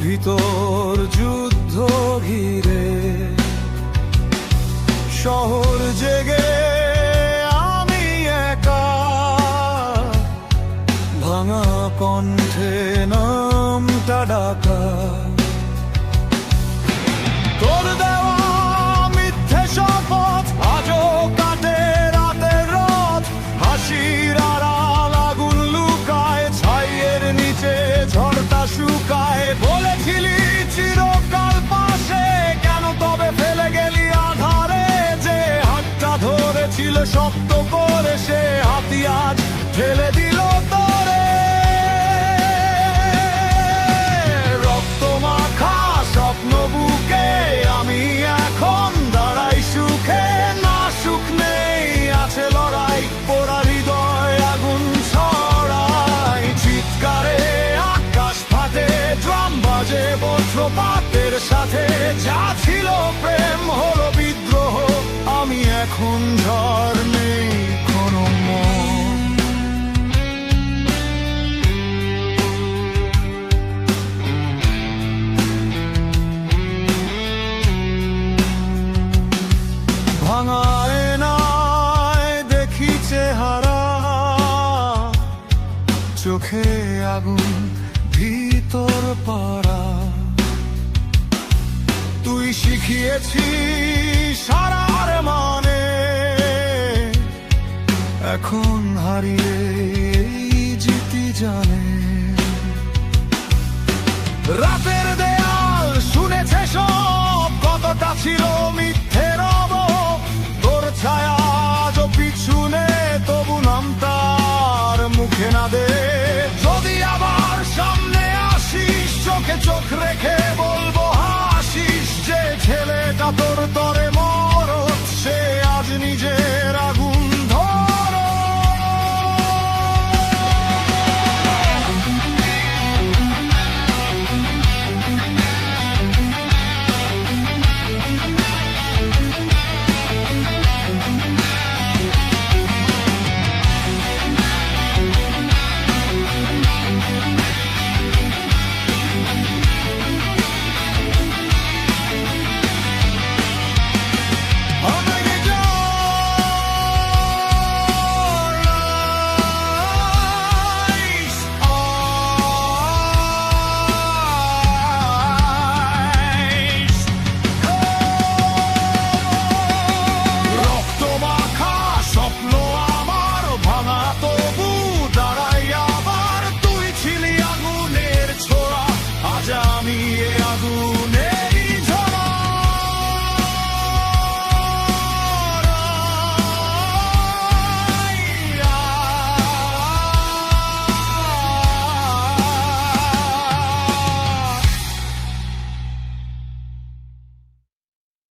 ভিতর যুদ্ধ ঘিরে, শহর জেগে আমি একা, ভাঙা কণ্ঠে নামটা ডাকা। তোর দেওয়া মিথ্যে শপথ আজও কাটে রাতের রথ, হাসির আড়াল আগুন লুকায়, ছাইয়ের নিচে ঝড়টা শুকায়। বলেছিলি চিরকাল পাশে, কেন তবে ফেলে গেলি আধারে? যে হাতটা ধরেছিল শক্ত করে, সে হাতি আজ ফেলে দিল তোরে। রক্ত মাখা স্বপ্ন বুকে আমি এখন দাঁড়াই সুখে, না সুখ নেই আছে লড়াই, পোড়া হৃদয় আগুন ছড়াই। চিৎকারে আকাশ ফাটে, ড্রাম বাজে বজ্রপাতের সাথে, যা ছিল প্রেম হলো বিদ্রোহ, আমি এখন ঝড় নেই কোনো মন। ভাঙায় নাই দেখি চেহারা, চোখে আগুন ভিতর পাড়া। তুই শিখিয়েছিস সারার মানে, এখন হারিয়ে জিতি জানে। রাতের দেয়াল শুনেছে সব, কতটা ছিল মিথ্যে রব। তোর ছায়া আজও পিছনে, তবু নামটার মুখে না দে।